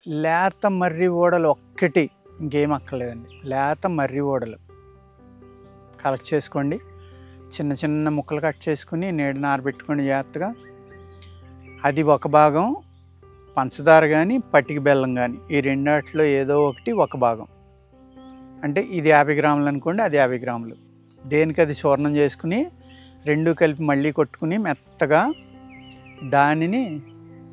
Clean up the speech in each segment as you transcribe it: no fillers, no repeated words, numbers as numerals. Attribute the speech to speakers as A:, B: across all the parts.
A: లేత మర్రి ఊడలు ఒక్కటి, ఇంకేం అక్కర్లేదండి. లేత మర్రి ఊడలు కలెక్ట్ చేసుకోండి. చిన్న చిన్న ముక్కలు కట్ చేసుకుని నీడన ఆరబెట్టుకోండి జాగ్రత్తగా. అది ఒక భాగం పంచదార కానీ పట్టిక బెల్లం కానీ, ఈ రెండాటిలో ఏదో ఒకటి ఒక భాగం. అంటే ఇది 50 గ్రాములు అనుకోండి, అది 50 గ్రాములు. దేనికి అది చూర్ణం చేసుకుని రెండు కలిపి మళ్ళీ కొట్టుకుని మెత్తగా దానిని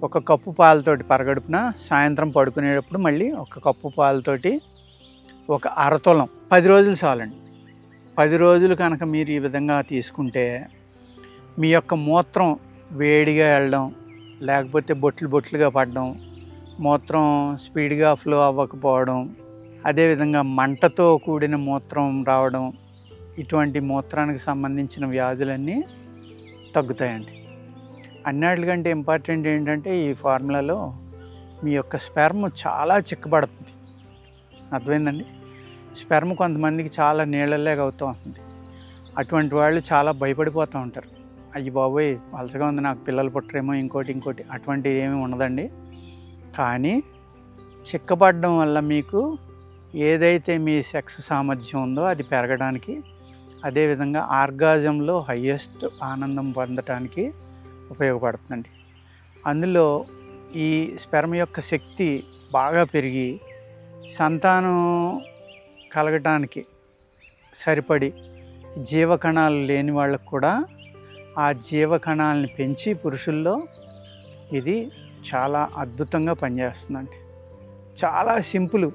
A: ఒక కప్పు పాలతోటి పరగడుపున సాయంత్రం పడుకునేటప్పుడు మళ్ళీ ఒక కప్పు పాలతోటి ఒక అరతులం 10 రోజులు చాలండి. 10 రోజులు కనుక మీరు ఈ విధంగా తీసుకుంటే మీ యొక్క మూత్రం వేడిగా వెళ్ళడం, లేకపోతే బొట్లు బొట్లుగా పడడం, మూత్రం స్పీడ్గా ఫ్లో అవ్వకపోవడం, అదేవిధంగా మంటతో కూడిన మూత్రం రావడం, ఇటువంటి మూత్రానికి సంబంధించిన వ్యాధులన్నీ తగ్గుతాయండి. అన్నిటికంటే ఇంపార్టెంట్ ఏంటంటే ఈ ఫార్ములాలో మీ యొక్క స్పెర్మ్ చాలా చిక్కబడుతుంది. అర్థమైందండి? స్పెర్మ్ కొంతమందికి చాలా నీళ్ళలాగా అవుతూ ఉంటుంది. అటువంటి వాళ్ళు చాలా భయపడిపోతూ ఉంటారు. అయ్యి బాబోయ్ వలసగా ఉంది, నాకు పిల్లలు పుట్టరేమో, ఇంకోటి అటువంటిది ఏమీ ఉండదండి. కానీ చిక్కబడడం వల్ల మీకు ఏదైతే మీ సెక్స్ సామర్థ్యం ఉందో అది పెరగడానికి, అదేవిధంగా ఆర్గాజంలో హయ్యెస్ట్ ఆనందం పొందటానికి ఉపయోగపడుతుందండి. అందులో ఈ స్పెర్మ్ యొక్క శక్తి బాగా పెరిగి సంతానం కలగటానికి సరిపడి జీవకణాలు లేని వాళ్ళకు కూడా ఆ జీవకణాలను పెంచి పురుషుల్లో ఇది చాలా అద్భుతంగా పనిచేస్తుందండి. చాలా సింపుల్,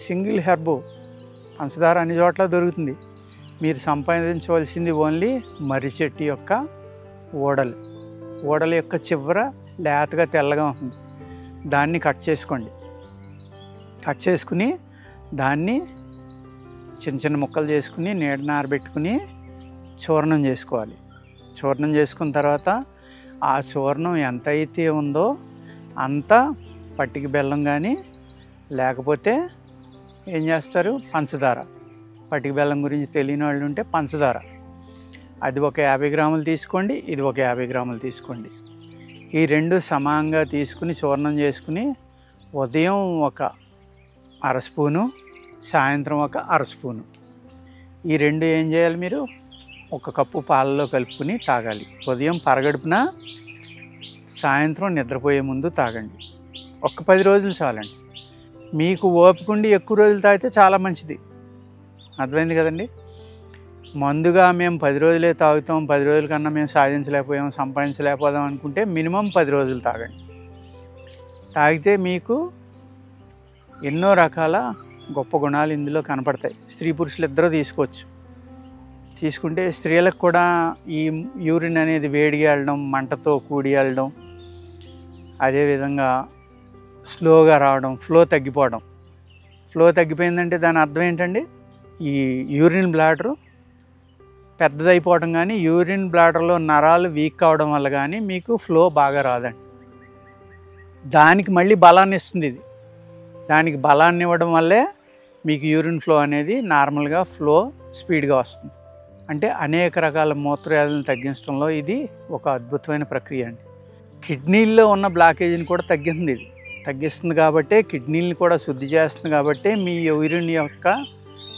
A: సింగిల్ హెర్బ్. పంచదార అన్ని చోట్ల దొరుకుతుంది. మీరు సంపాదించవలసింది ఓన్లీ మర్రి చెట్టు యొక్క ఊడల యొక్క చివర లేతగా తెల్లగా ఉంటుంది. దాన్ని కట్ చేసుకోండి. కట్ చేసుకుని దాన్ని చిన్న చిన్న ముక్కలు చేసుకుని నీడన ఆరబెట్టుకుని చూర్ణం చేసుకోవాలి. చూర్ణం చేసుకున్న తర్వాత ఆ చూర్ణం ఎంత అయితే ఉందో అంత పట్టిక బెల్లం కానీ, లేకపోతే ఏం చేస్తారు పంచదార. పట్టిక బెల్లం గురించి తెలియని వాళ్ళు ఉంటే పంచదార, అది ఒక 50 గ్రాములు తీసుకోండి, ఇది ఒక 50 గ్రాములు తీసుకోండి. ఈ రెండు సమానంగా తీసుకుని చూర్ణం చేసుకుని ఉదయం ఒక అర స్పూను, సాయంత్రం ఒక అర స్పూను, ఈ రెండు ఏం చేయాలి, మీరు ఒక కప్పు పాలలో కలుపుకుని తాగాలి. ఉదయం పరగడుపున, సాయంత్రం నిద్రపోయే ముందు తాగండి. ఒక్క 10 రోజులు చాలండి. మీకు ఓపికండి ఎక్కువ రోజులు తాగితే చాలా మంచిది. అర్థమైంది కదండి? మందుగా మేము 10 రోజులే తాగుతాం, 10 రోజుల కన్నా మేము సాధించలేకపోయాం, సంపాదించలేకపోదాం అనుకుంటే మినిమం 10 రోజులు తాగండి. తాగితే మీకు ఎన్నో రకాల గొప్ప గుణాలు ఇందులో కనపడతాయి. స్త్రీ పురుషులు ఇద్దరూ తీసుకోవచ్చు. తీసుకుంటే స్త్రీలకు కూడా ఈ యూరిన్ అనేది వేడిగా వెళ్ళడం, మంటతో కూడి వెళ్ళడం, అదేవిధంగా స్లోగా రావడం, ఫ్లో తగ్గిపోవడం. ఫ్లో తగ్గిపోయిందంటే దాని అర్థం ఏంటండి, ఈ యూరిన్ బ్లాడరు పెద్దదైపోవడం కానీ, యూరిన్ బ్లాడర్లో నరాలు వీక్ కావడం వల్ల కానీ మీకు ఫ్లో బాగా రాదండి. దానికి మళ్ళీ బలాన్ని ఇస్తుంది ఇది. దానికి బలాన్ని ఇవ్వడం వల్లే మీకు యూరిన్ ఫ్లో అనేది నార్మల్గా ఫ్లో స్పీడ్గా వస్తుంది. అంటే అనేక రకాల మూత్రవ్యాధులను తగ్గించడంలో ఇది ఒక అద్భుతమైన ప్రక్రియ అండి. కిడ్నీల్లో ఉన్న బ్లాకేజీని కూడా తగ్గిస్తుంది కాబట్టి, కిడ్నీలను కూడా శుద్ధి చేస్తుంది కాబట్టి మీ యూరిన్ యొక్క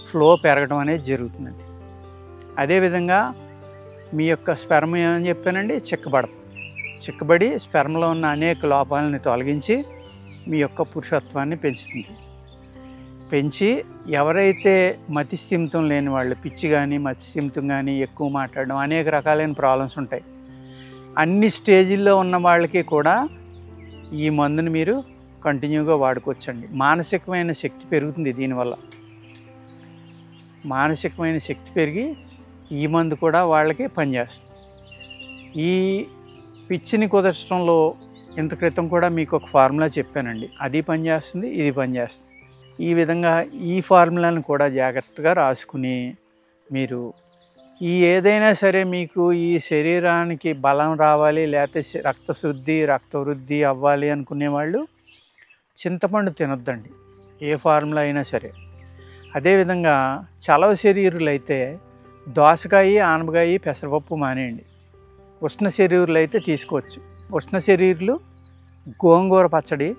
A: ఫ్లో పెరగడం అనేది జరుగుతుందండి. అదేవిధంగా మీ యొక్క స్పెర్మ్ ఏమని చెప్పానండి, చిక్కబడి స్పెర్మ్లో ఉన్న అనేక లోపాలని తొలగించి మీ యొక్క పురుషత్వాన్ని పెంచి ఎవరైతే మతిస్థిమితం లేని వాళ్ళు, పిచ్చి కానీ మతిస్థిమితం కానీ, ఎక్కువ మాట్లాడడం, అనేక రకాలైన ప్రాబ్లమ్స్ ఉంటాయి. అన్ని స్టేజీల్లో ఉన్న వాళ్ళకి కూడా ఈ మందుని మీరు కంటిన్యూగా వాడుకోవచ్చండి. మానసికమైన శక్తి పెరుగుతుంది దీనివల్ల. మానసికమైన శక్తి పెరిగి ఈ మందు కూడా వాళ్ళకి పనిచేస్తుంది. ఈ పిచ్చిని కుదర్చడంలో ఇంత క్రితం కూడా మీకు ఒక ఫార్ములా చెప్పానండి. అది పనిచేస్తుంది, ఇది పనిచేస్తుంది. ఈ విధంగా ఈ ఫార్ములాను కూడా జాగ్రత్తగా రాసుకుని మీరు ఏదైనా సరే మీకు ఈ శరీరానికి బలం రావాలి, లేకపోతే రక్తశుద్ధి రక్తవృద్ధి అవ్వాలి అనుకునే వాళ్ళు చింతపండు తినొద్దండి, ఏ ఫార్ములా అయినా సరే. అదేవిధంగా చలవ శరీరులు అయితే దోసకాయ, ఆనపకాయ, పెసరపప్పు మానేయండి. ఉష్ణ శరీరులు అయితే తీసుకోవచ్చు. ఉష్ణ శరీరులు గోంగూర పచ్చడి,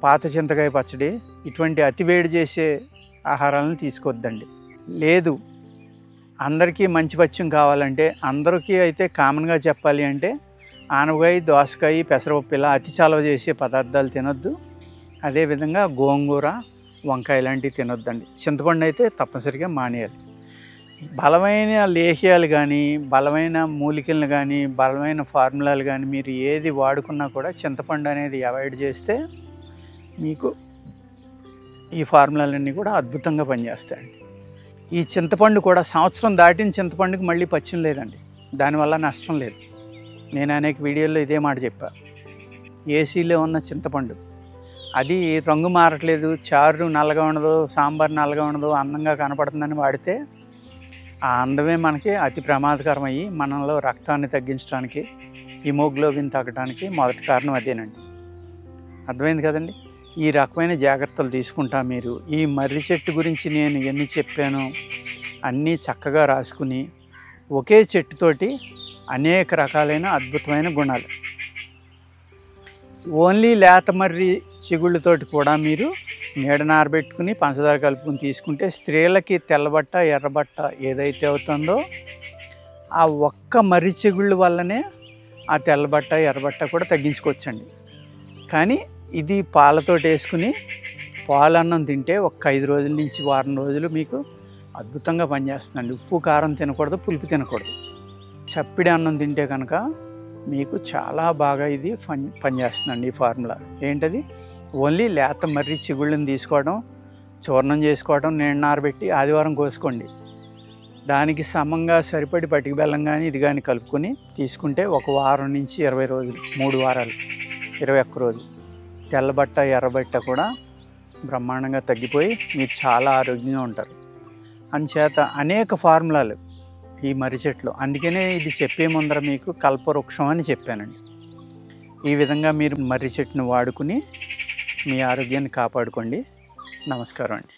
A: పాత చింతకాయ పచ్చడి ఇటువంటి అతివేడి చేసే ఆహారాలను తీసుకోవద్దండి. లేదు అందరికీ మంచి పథ్యం కావాలంటే, అందరికీ అయితే కామన్గా చెప్పాలి అంటే ఆనపకాయ, దోసకాయ, పెసరపప్పు ఇలా అతి చలవ చేసే పదార్థాలు తినొద్దు. అదేవిధంగా గోంగూర, వంకాయ లాంటివి తినొద్దండి. చింతపండు అయితే తప్పనిసరిగా మానేయాలి. బలమైన లేహ్యాలు కానీ, బలమైన మూలికలను కానీ, బలమైన ఫార్ములాలు కానీ మీరు ఏది వాడుకున్నా కూడా చింతపండు అనేది అవాయిడ్ చేస్తే మీకు ఈ ఫార్ములాలన్నీ కూడా అద్భుతంగా పనిచేస్తాయండి. ఈ చింతపండు కూడా సంవత్సరం దాటిన చింతపండుకి మళ్ళీ పచ్చిం లేదండి. దానివల్ల నష్టం లేదు. నేను అనేక వీడియోల్లో ఇదే మాట చెప్పాను. ఏసీలో ఉన్న చింతపండు అది రంగు మారట్లేదు, చారు నల్లగా ఉండదు, సాంబార్ నల్లగా ఉండదు, అందంగా కనపడుతుందని వాడితే ఆ అందమే మనకి అతి ప్రమాదకరం అయ్యి మనలో రక్తాన్ని తగ్గించడానికి, హిమోగ్లోబిన్ తగ్గడానికి మొదటి కారణం అదేనండి. అర్థమైంది కదండి. ఈ రకమైన జాగ్రత్తలు తీసుకుంటా మీరు ఈ మర్రి చెట్టు గురించి నేను ఎన్ని చెప్పానో అన్నీ చక్కగా రాసుకుని, ఒకే చెట్టుతోటి అనేక రకాలైన అద్భుతమైన గుణాలు, ఓన్లీ లేత మర్రి చిగుళ్ళతోటి కూడా మీరు నీడన ఆరబెట్టుకుని పంచదార కలుపుకుని తీసుకుంటే స్త్రీలకి తెల్లబట్ట, ఎర్రబట్ట ఏదైతే అవుతుందో ఆ ఒక్క మర్రి చిగుళ్ళు వల్లనే ఆ తెల్లబట్ట, ఎర్రబట్ట కూడా తగ్గించుకోవచ్చండి. కానీ ఇది పాలతోటి వేసుకుని పాలన్నం తింటే ఒక 5 రోజుల నుంచి వారం రోజులు మీకు అద్భుతంగా పనిచేస్తుందండి. ఉప్పు కారం తినకూడదు, పులుపు తినకూడదు. చప్పిడి అన్నం తింటే కనుక మీకు చాలా బాగా ఇది పనిచేస్తుందండి. ఈ ఫార్ములా ఏంటది? ఓన్లీ లేత మర్రి చిగుళ్ళని తీసుకోవడం, చూర్ణం చేసుకోవడం, నీడన ఆరబెట్టి ఆదివారం కోసుకోండి. దానికి సమంగా సరిపడి పటిక బెల్లం కానీ ఇది కానీ కలుపుకొని తీసుకుంటే ఒక వారం నుంచి 20 రోజులు, 3 వారాలు, 21 రోజులు తెల్లబట్ట, ఎర్రబట్ట కూడా బ్రహ్మాండంగా తగ్గిపోయి మీరు చాలా ఆరోగ్యంగా ఉంటారు. అందుచేత అనేక ఫార్ములాలు ఈ మర్రి చెట్లు, అందుకనే ఇది చెప్పే ముందర మీకు కల్పవృక్షం అని చెప్పానండి. ఈ విధంగా మీరు మర్రి చెట్టును వాడుకుని మీ ఆరోగ్యాన్ని కాపాడుకోండి. నమస్కారం అండి.